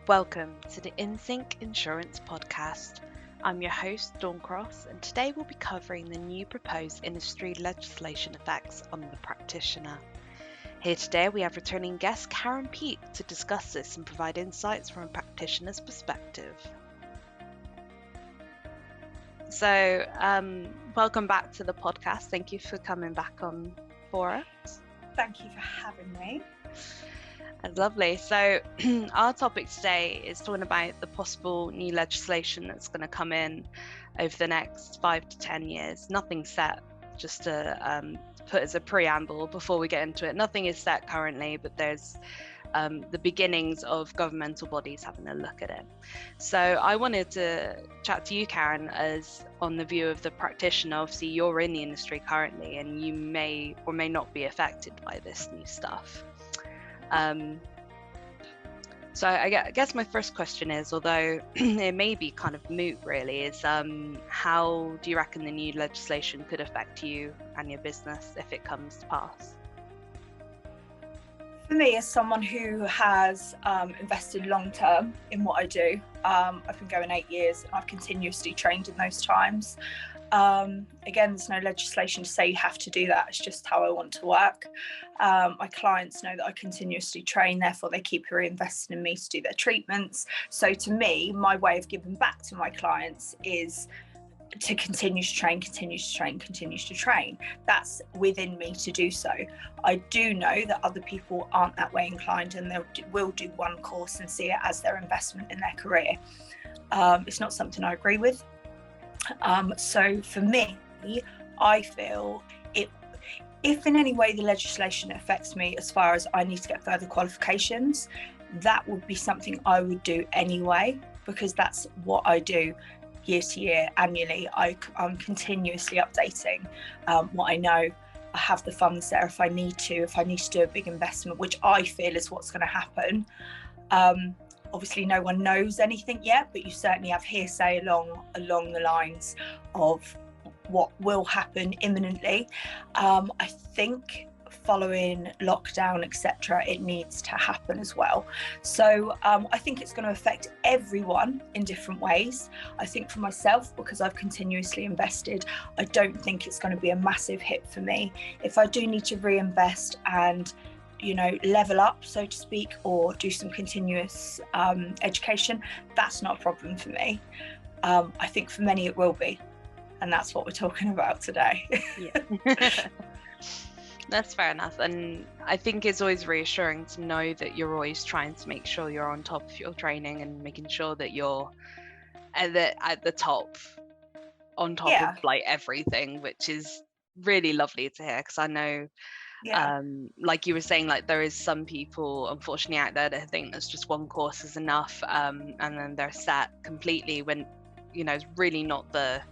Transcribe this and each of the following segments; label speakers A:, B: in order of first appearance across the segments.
A: Welcome to the Insync Insurance Podcast. I'm your host, Dawn Cross, and today we'll be covering the new proposed industry legislation effects on the practitioner. Here today we have returning guest Karen Peake to discuss this and provide insights from a practitioner's perspective. So, welcome back to the podcast. Thank you for coming back on for us.
B: Thank you for having me.
A: That's lovely. So our topic today is talking about the possible new legislation that's going to come in over the next 5 to 10 years. Nothing set, just to put as a preamble before we get into it. Nothing is set currently, but there's the beginnings of governmental bodies having a look at it. So I wanted to chat to you, Karen, as on the view of the practitioner. Obviously, you're in the industry currently, and you may or may not be affected by this new stuff. So I guess my first question is, although it may be kind of moot really, is how do you reckon the new legislation could affect you and your business if it comes to pass?
B: For me, as someone who has invested long term in what I do, I've been going 8 years and I've continuously trained in those times. Again, there's no legislation to say you have to do that. It's just how I want to work. My clients know that I continuously train, therefore they keep reinvesting in me to do their treatments. So to me, my way of giving back to my clients is to continue to train. That's within me to do so. I do know that other people aren't that way inclined, and they will do one course and see it as their investment in their career. It's not something I agree with. So for me, I feel if in any way the legislation affects me as far as I need to get further qualifications, that would be something I would do anyway, because that's what I do year to year, annually. I'm continuously updating what I know. I have the funds there if I need to do a big investment, which I feel is what's going to happen. Obviously, no one knows anything yet, but you certainly have hearsay along the lines of what will happen imminently. I think following lockdown, etc., it needs to happen as well. So I think it's going to affect everyone in different ways. I think for myself, because I've continuously invested, I don't think it's going to be a massive hit for me. If I do need to reinvest and level up, so to speak, or do some continuous education, that's not a problem for me. I think for many it will be, and that's what we're talking about today.
A: Yeah. That's fair enough, and I think it's always reassuring to know that you're always trying to make sure you're on top of your training and making sure that you're at the top, on top of like everything, which is really lovely to hear, because I know like you were saying, like there is some people unfortunately out there that think there's just one course is enough, and then they're set completely when it's really not the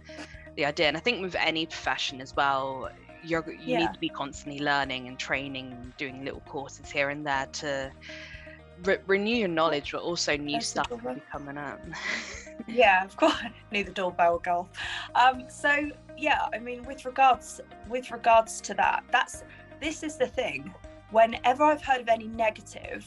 A: idea. And I think with any profession as well, you need to be constantly learning and training and doing little courses here and there to renew your knowledge, but also new stuff will be coming up.
B: Yeah, of course. Knew the doorbell go off. So yeah, I mean, with regards to that, this is the thing. Whenever I've heard of any negative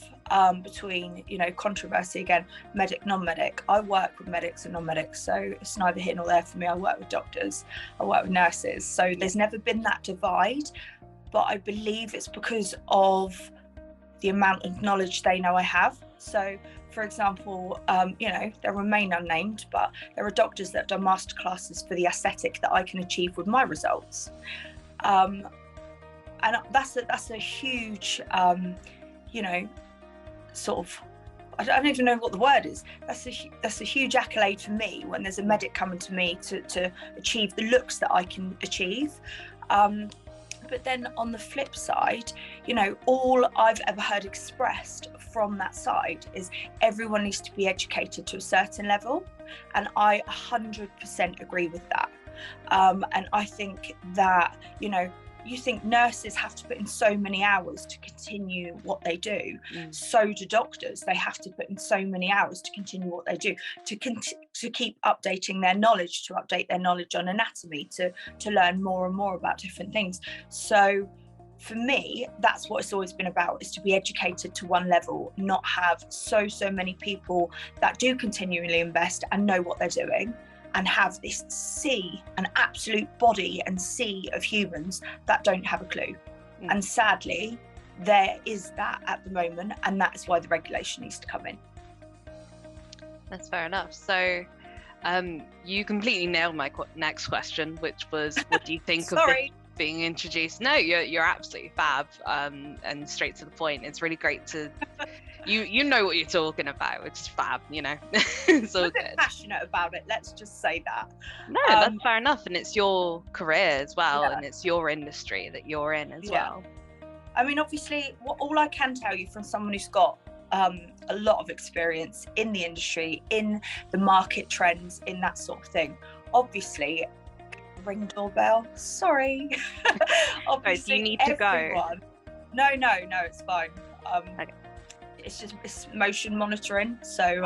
B: between, controversy, again, medic, non-medic, I work with medics and non-medics, so it's neither here nor there for me. I work with doctors, I work with nurses, so there's never been that divide, but I believe it's because of the amount of knowledge they know I have. So, for example, they'll remain unnamed, but there are doctors that have done masterclasses for the aesthetic that I can achieve with my results. And that's a huge, sort of, I don't even know what the word is. That's a huge accolade for me when there's a medic coming to me to achieve the looks that I can achieve. But then on the flip side, all I've ever heard expressed from that side is everyone needs to be educated to a certain level. And I 100% agree with that. And I think that, you think nurses have to put in so many hours to continue what they do. So do doctors. They have to put in so many hours to continue what they do, to keep updating their knowledge, to update their knowledge on anatomy, to learn more and more about different things. So for me, that's what it's always been about, is to be educated to one level, not have so many people that do continually invest and know what they're doing, and have this sea, an absolute body and sea of humans that don't have a clue. And sadly, there is that at the moment, and that is why the regulation needs to come in.
A: That's fair enough. So you completely nailed my next question, which was, what do you think of this being introduced? No, you're absolutely fab, and straight to the point. It's really great to you know what you're talking about, which is fab, you know. It's all good.
B: I'm passionate about it, let's just say that.
A: No, that's fair enough, and it's your career as well, and it's your industry that you're in as well.
B: I mean, obviously, all I can tell you from someone who's got a lot of experience in the industry, in the market trends, in that sort of thing. Obviously, ring doorbell. Sorry. Obviously,
A: do you need to go?
B: No, it's fine.
A: Okay.
B: It's motion monitoring, so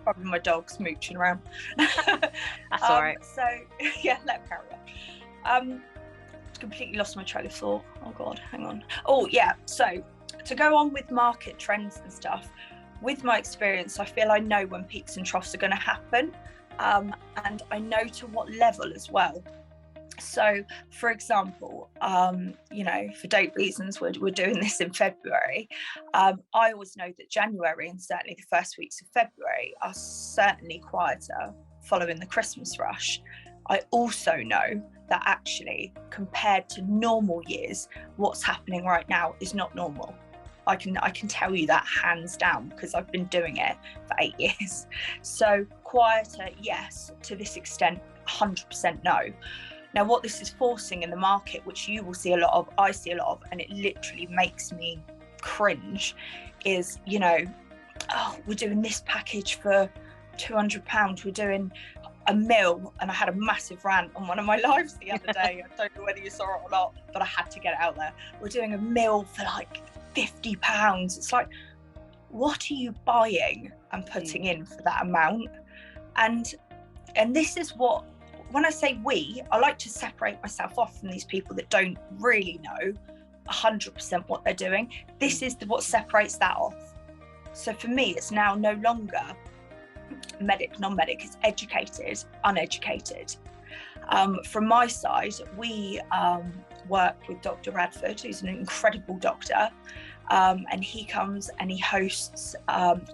B: probably my dog's mooching around.
A: That's all right.
B: So yeah, let him carry on. Completely lost my train of thought. Oh God, hang on. Oh yeah, so to go on with market trends and stuff, with my experience, I feel I know when peaks and troughs are going to happen, and I know to what level as well. So, for example, you know, for date reasons, we're doing this in February. I always know that January, and certainly the first weeks of February, are certainly quieter following the Christmas rush. I also know that actually, compared to normal years, what's happening right now is not normal. I can tell you that hands down, because I've been doing it for 8 years. So quieter, yes, to this extent, 100% no. Now, what this is forcing in the market, which you will see a lot of, I see a lot of, and it literally makes me cringe, is, you know, oh, we're doing this package for £200, we're doing a meal, and I had a massive rant on one of my lives the other day. I don't know whether you saw it or not, but I had to get it out there. We're doing a meal for like £50. It's like, what are you buying and putting in for that amount? And this is what, when I say we, I like to separate myself off from these people that don't really know 100% what they're doing. This is what separates that off. So for me, it's now no longer medic, non-medic, it's educated, uneducated. From my side, we work with Dr. Radford, who's an incredible doctor, and he comes and he hosts,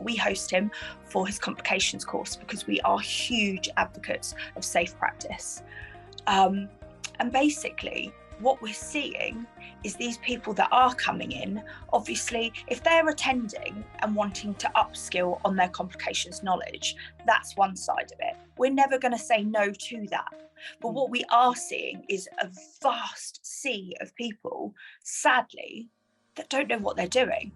B: we host him for his complications course, because we are huge advocates of safe practice. And basically, what we're seeing is these people that are coming in, obviously, if they're attending and wanting to upskill on their complications knowledge, that's one side of it. We're never going to say no to that. But what we are seeing is a vast sea of people, sadly, that don't know what they're doing.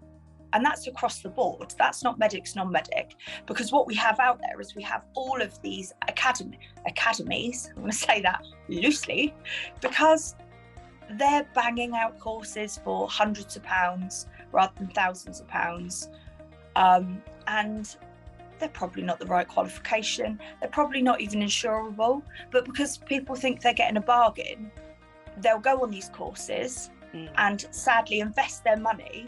B: And that's across the board. That's not medics, non-medic, because what we have out there is we have all of these academies, I'm going to say that loosely, because they're banging out courses for hundreds of pounds rather than thousands of pounds. And they're probably not the right qualification. They're probably not even insurable, but because people think they're getting a bargain, they'll go on these courses and sadly invest their money.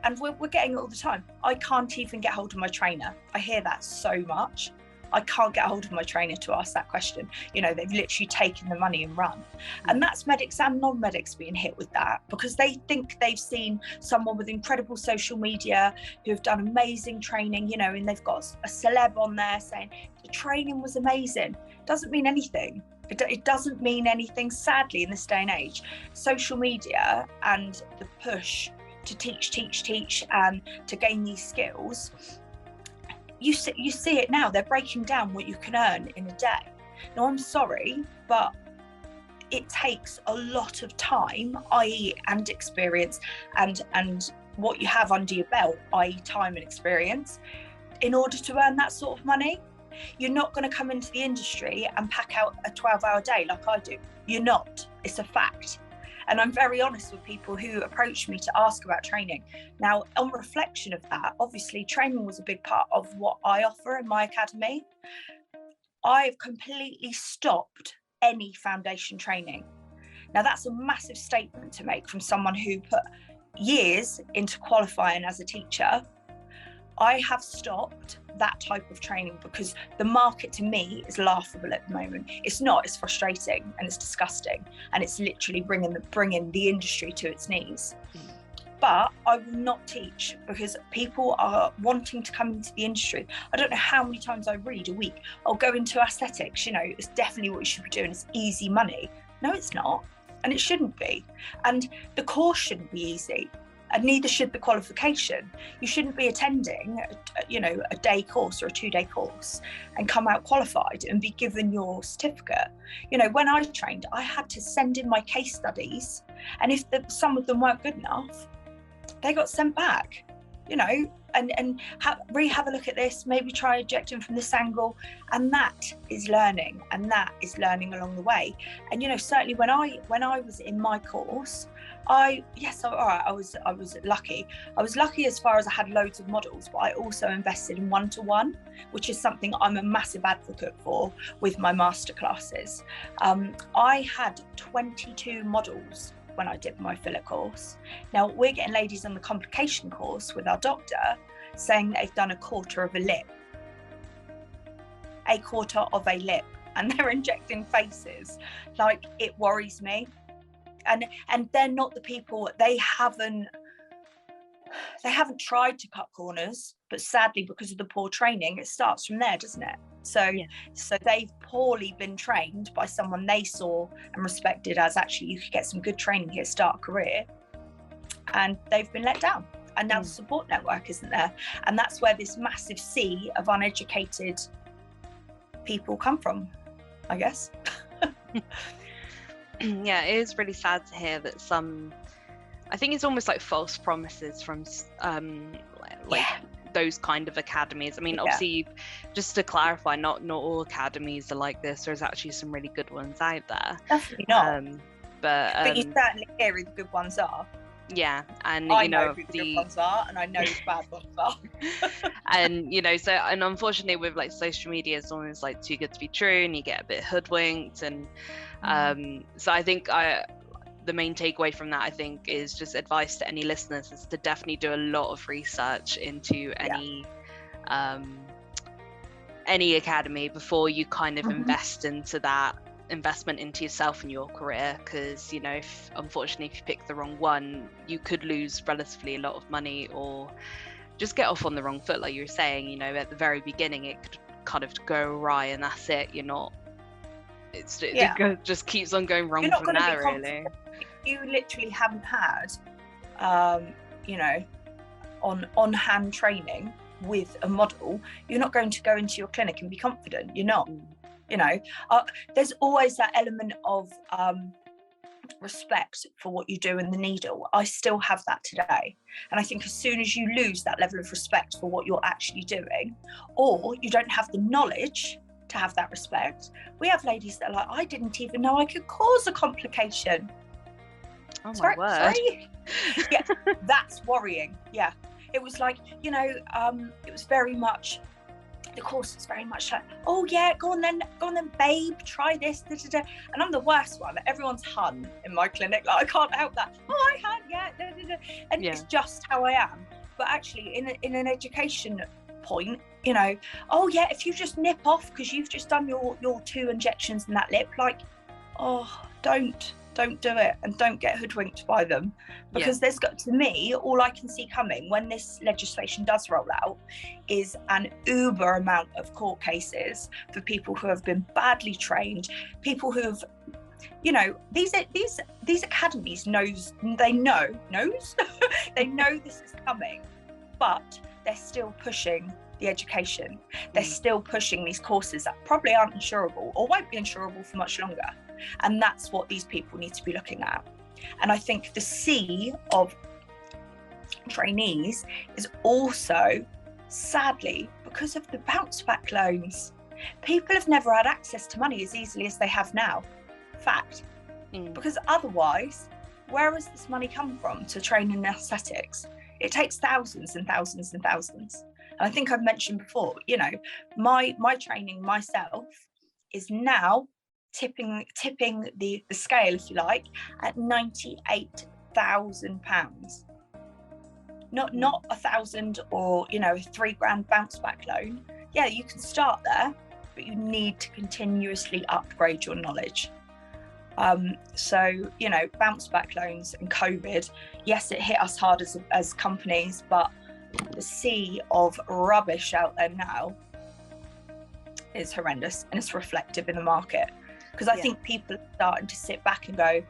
B: And we're getting it all the time. I can't even get hold of my trainer. I hear that so much. I can't get hold of my trainer to ask that question. You know, they've literally taken the money and run. And that's medics and non-medics being hit with that, because they think they've seen someone with incredible social media who have done amazing training, you know, and they've got a celeb on there saying the training was amazing. Doesn't mean anything. It doesn't mean anything, sadly, in this day and age. Social media and the push to teach and to gain these skills, you see it now. They're breaking down what you can earn in a day. Now, I'm sorry, but it takes a lot of time, i.e. and experience, and what you have under your belt, i.e. time and experience, in order to earn that sort of money. You're not going to come into the industry and pack out a 12-hour day like I do. You're not. It's a fact. And I'm very honest with people who approach me to ask about training. Now, on reflection of that, obviously training was a big part of what I offer in my academy. I've completely stopped any foundation training. Now, that's a massive statement to make from someone who put years into qualifying as a teacher. I have stopped that type of training because the market to me is laughable at the moment. It's not, it's frustrating and it's disgusting, and it's literally bringing the industry to its knees. But I will not teach because people are wanting to come into the industry. I don't know how many times I read a week, I'll go into aesthetics, you know, it's definitely what you should be doing, it's easy money. No, it's not, and it shouldn't be. And the course shouldn't be easy, and neither should the qualification. You shouldn't be attending, you know, a day course or a 2-day course and come out qualified and be given your certificate. You know, when I trained, I had to send in my case studies, and if some of them weren't good enough, they got sent back, you know, and have a look at this, maybe try ejecting from this angle. And that is learning, and that is learning along the way. And, you know, certainly when I was in my course, I was lucky. I was lucky as far as I had loads of models, but I also invested in one-to-one, which is something I'm a massive advocate for with my masterclasses. I had 22 models when I did my filler course. Now we're getting ladies on the complication course with our doctor saying that they've done a quarter of a lip, and they're injecting faces. Like, it worries me. And they're not the people, they haven't tried to cut corners, but sadly, because of the poor training, it starts from there, doesn't it? So they've poorly been trained by someone they saw and respected as, actually, you could get some good training here, start a career, and they've been let down. And now the support network isn't there. And that's where this massive sea of uneducated people come from, I guess.
A: Yeah, it is really sad to hear that I think it's almost like false promises from those kind of academies. I mean, obviously, just to clarify, not all academies are like this. There's actually some really good ones out there.
B: Definitely not.
A: But
B: you certainly hear who the good ones are.
A: Yeah, and
B: I know who the good ones are, and I know who the bad ones are.
A: And, you know, so, and unfortunately with like social media, it's almost like too good to be true, and you get a bit hoodwinked. And so I think the main takeaway from that, I think, is just advice to any listeners is to definitely do a lot of research into any academy before you kind of investment into yourself and your career. Because, you know, unfortunately, if you pick the wrong one, you could lose relatively a lot of money, or just get off on the wrong foot. Like you were saying, you know, at the very beginning, it could kind of go awry, and that's it. You're not, it just keeps on going wrong from there, really.
B: You literally haven't had, you know, on-hand training with a model, you're not going to go into your clinic and be confident. You're not. You know, there's always that element of respect for what you do in the needle. I still have that today. And I think as soon as you lose that level of respect for what you're actually doing, or you don't have the knowledge to have that respect, we have ladies that are like, I didn't even know I could cause a complication.
A: Oh my word.
B: Sorry. Yeah, that's worrying. Yeah. It was like, you know, it was very much, the course was very much like, oh yeah, go on then, babe, try this, da, da, da. And I'm the worst one. Everyone's hun in my clinic. Like, I can't help that. Oh, I hun, yeah, da, da, da. And it's just how I am. But actually, in an education point, you know, oh yeah, if you just nip off because you've just done your 2 injections in that lip, like, oh, don't do it, and don't get hoodwinked by them, because there's got, to me, all I can see coming when this legislation does roll out is an uber amount of court cases for people who have been badly trained, people who've, you know, these academies they know this is coming, but they're still pushing the education. They're still pushing these courses that probably aren't insurable or won't be insurable for much longer. And that's what these people need to be looking at. And I think the sea of trainees is also, sadly, because of the bounce back loans. People have never had access to money as easily as they have now. Fact. Because otherwise, where has this money come from to train in aesthetics? It takes thousands and thousands and thousands. And I think I've mentioned before, you know, my training myself is now tipping the scale, if you like, at £98,000. Not 1,000 or, you know, a £3,000 bounce back loan. Yeah, you can start there, but you need to continuously upgrade your knowledge. So, you know, bounce back loans and COVID, yes, it hit us hard as companies, but the sea of rubbish out there now is horrendous, and it's reflective in the market. Because I think people are starting to sit back and go,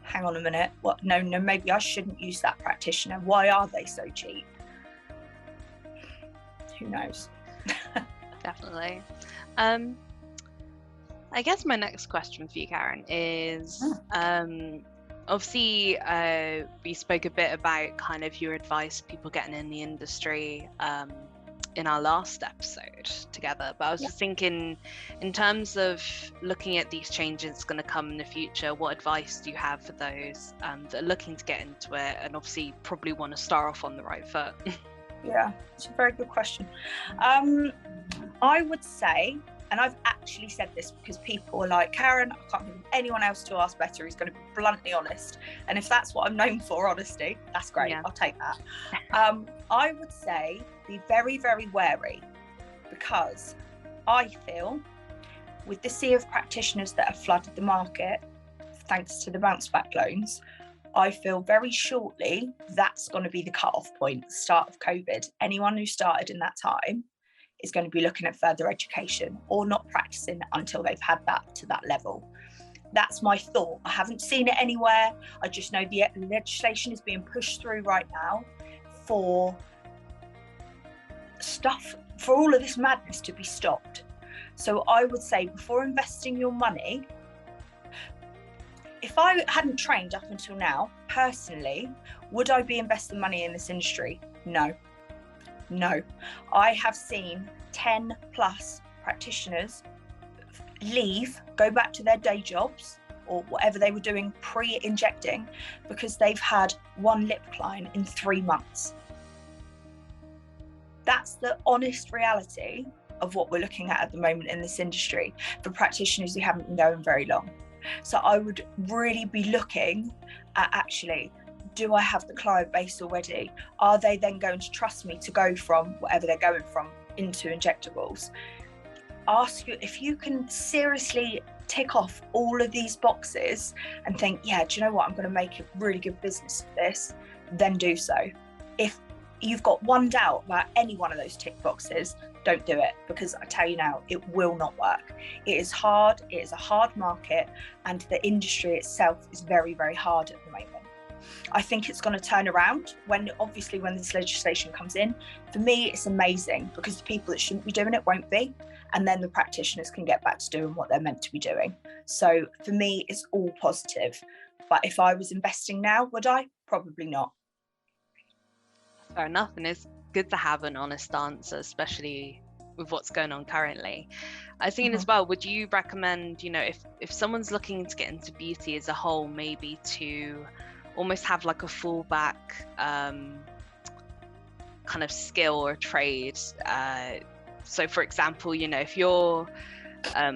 B: hang on a minute, what? No, maybe I shouldn't use that practitioner. Why are they so cheap? Who knows?
A: Definitely. I guess my next question for you, Karen, is obviously we spoke a bit about kind of your advice, people getting in the industry in our last episode together, but I was just thinking, in terms of looking at these changes going to come in the future, what advice do you have for those that are looking to get into it and obviously probably want to start off on the right foot?
B: Yeah, it's a very good question. I would say, and I've actually said this because people are like, Karen, I can't think of anyone else to ask better who's going to be bluntly honest. And if that's what I'm known for, honesty, that's great. I'll take that. I would say be very, very wary, because I feel with the sea of practitioners that have flooded the market, thanks to the bounce back loans, I feel very shortly that's going to be the cut-off point, the start of COVID. Anyone who started in that time is going to be looking at further education or not practicing until they've had that to that level. That's my thought. I haven't seen it anywhere. I just know the legislation is being pushed through right now for stuff, for all of this madness to be stopped. So I would say, before investing your money, if I hadn't trained up until now, personally, would I be investing money in this industry? No. I have seen 10 plus practitioners leave, go back to their day jobs or whatever they were doing pre-injecting, because they've had one lip line in 3 months. That's the honest reality of what we're looking at the moment in this industry for practitioners who haven't been going very long. So I would really be looking at, actually, do I have the client base already? Are they then going to trust me to go from whatever they're going from into injectables? Ask you if you can seriously tick off all of these boxes and think, yeah, do you know what? I'm going to make a really good business of this, then do so. If you've got one doubt about any one of those tick boxes, don't do it, because I tell you now, it will not work. It is hard. It is a hard market, and the industry itself is very, very hard at the moment. I think it's going to turn around when this legislation comes in. For me, it's amazing, because the people that shouldn't be doing it won't be, and then the practitioners can get back to doing what they're meant to be doing. So for me, it's all positive. But if I was investing now, would I? Probably not.
A: Fair enough, and it's good to have an honest answer, especially with what's going on currently. I was thinking as well, would you recommend, you know, if someone's looking to get into beauty as a whole, maybe to almost have like a fallback kind of skill or trade? So for example, you know, if you're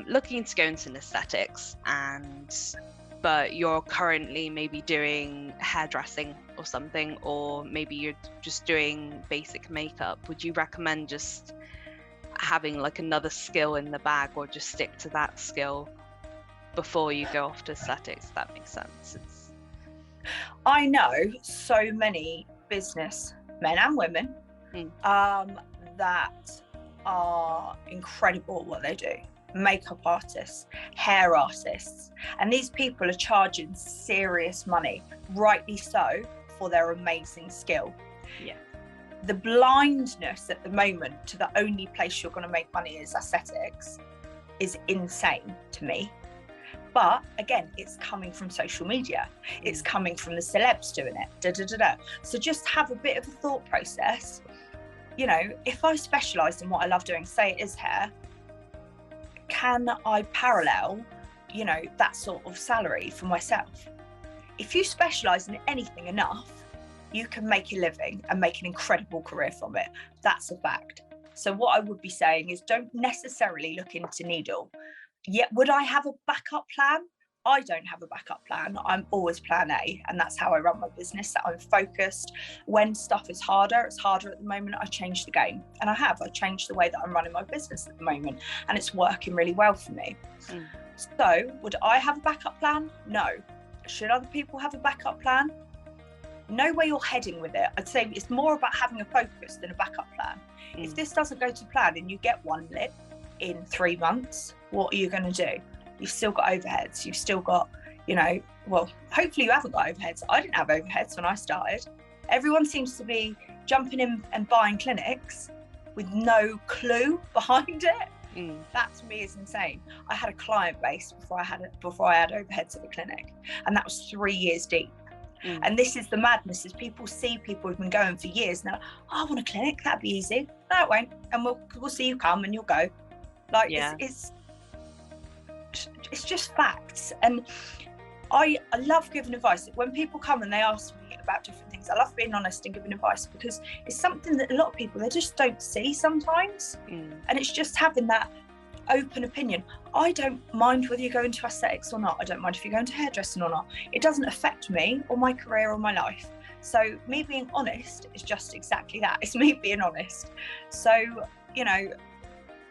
A: looking to go into aesthetics but you're currently maybe doing hairdressing or something, or maybe you're just doing basic makeup, would you recommend just having like another skill in the bag, or just stick to that skill before you go off to aesthetics? If that makes sense.
B: I know so many business men and women that are incredible at what they do. Makeup artists, hair artists, and these people are charging serious money, rightly so, for their amazing skill.
A: Yeah.
B: The blindness at the moment to the only place you're going to make money is aesthetics is insane to me. But again, it's coming from social media. It's coming from the celebs doing it. So just have a bit of a thought process. You know, if I specialised in what I love doing, say it is hair, can I parallel, you know, that sort of salary for myself? If you specialise in anything enough, you can make a living and make an incredible career from it. That's a fact. So what I would be saying is, don't necessarily look into needle. Yeah, would I have a backup plan? I don't have a backup plan. I'm always plan A, and that's how I run my business. That I'm focused. When stuff is harder, it's harder at the moment, I change the game. And I changed the way that I'm running my business at the moment, and it's working really well for me. So would I have a backup plan? No. Should other people have a backup plan? Know where you're heading with it. I'd say it's more about having a focus than a backup plan. If this doesn't go to plan and you get one lip in 3 months, what are you going to do? You've still got overheads. You've still got, well, hopefully you haven't got overheads. I didn't have overheads when I started. Everyone seems to be jumping in and buying clinics with no clue behind it. That to me is insane. I had a client base before I had overheads at a clinic, and that was 3 years deep. And this is the madness: is people see people who've been going for years and they're like, oh, I want a clinic, that'd be easy. No, it won't. And we'll see you come and you'll go. Like, it's just facts. And I love giving advice. When people come and they ask me about different things, I love being honest and giving advice, because it's something that a lot of people, they just don't see sometimes. And it's just having that open opinion. I don't mind whether you go into aesthetics or not. I don't mind if you go into hairdressing or not. It doesn't affect me or my career or my life. So me being honest is just exactly that. It's me being honest. So,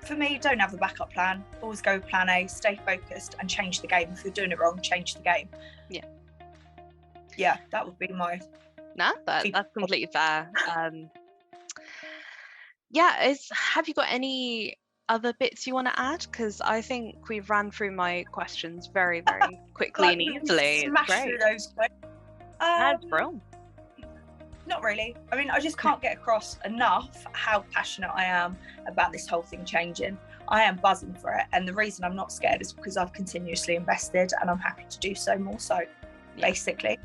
B: for me, don't have a backup plan. Always go plan A, stay focused, and change the game. If you're doing it wrong, change the game. Yeah, that would be my...
A: No, that's completely fair. Have you got any other bits you want to add? Because I think we've ran through my questions very, very quickly and easily.
B: Smash through those questions.
A: That's brilliant.
B: Not really. I mean, I just can't get across enough how passionate I am about this whole thing changing. I am buzzing for it, and the reason I'm not scared is because I've continuously invested, and I'm happy to do so more so, basically.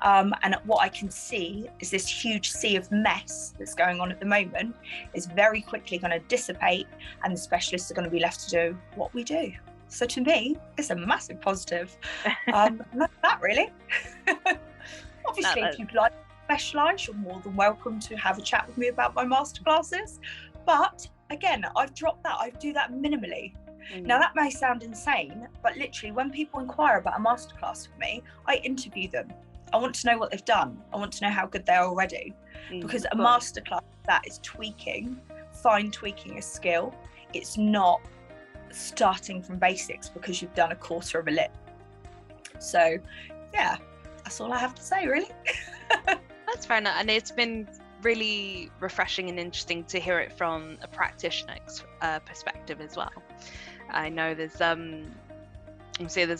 B: And what I can see is this huge sea of mess that's going on at the moment is very quickly going to dissipate, and the specialists are going to be left to do what we do. So to me, it's a massive positive. Not that really. Obviously, if you'd like to specialise, you're more than welcome to have a chat with me about my masterclasses. But again, I've dropped that. I do that minimally. Now that may sound insane, but literally when people inquire about a masterclass with me, I interview them. I want to know what they've done. I want to know how good they are already. Because a masterclass, that is fine tweaking a skill. It's not starting from basics because you've done a quarter of a lip. So yeah, that's all I have to say really.
A: That's fair enough. And it's been really refreshing and interesting to hear it from a practitioner's perspective as well. I know there's a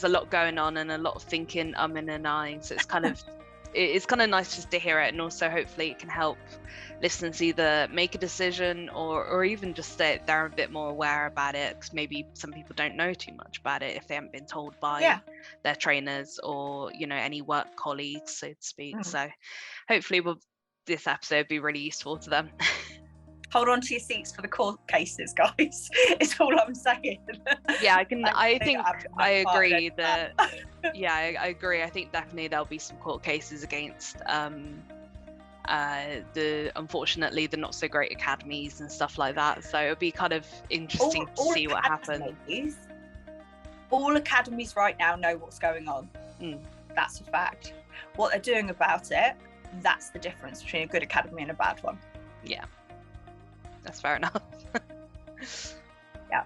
A: lot going on and a lot of thinking, and ahhing. So it's kind of nice just to hear it, and also hopefully it can help listeners either make a decision or even just that they're a bit more aware about it, because maybe some people don't know too much about it if they haven't been told by their trainers or any work colleagues, so to speak. So hopefully this episode will be really useful to them.
B: Hold on to your seats for the court cases, guys. It's all I'm saying.
A: Yeah, I agree that. Yeah, I agree. I think definitely there'll be some court cases against unfortunately the not so great academies and stuff like that. So it'll be kind of interesting to see what happens.
B: All academies right now know what's going on. That's a fact. What they're doing about it, that's the difference between a good academy and a bad one.
A: Yeah. That's fair enough.
B: Yeah.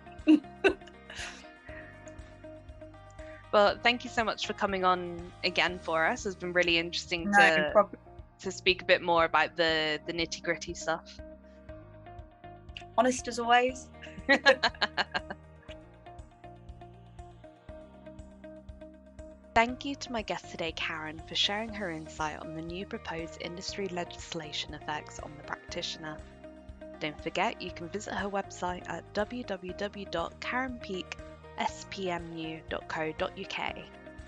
A: Well, thank you so much for coming on again for us. It's been really interesting to speak a bit more about the nitty-gritty stuff.
B: Honest as always.
A: Thank you to my guest today, Karen, for sharing her insight on the new proposed industry legislation effects on the practitioner. Don't forget, you can visit her website at www.karenpeakspmu.co.uk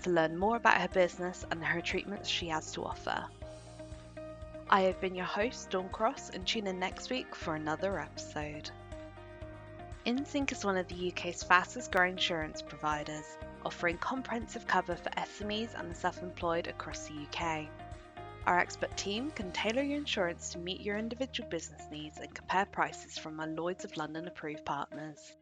A: to learn more about her business and her treatments she has to offer. I have been your host, Dawn Cross, and tune in next week for another episode. Insync is one of the UK's fastest growing insurance providers, offering comprehensive cover for SMEs and the self-employed across the UK. Our expert team can tailor your insurance to meet your individual business needs and compare prices from our Lloyd's of London approved partners.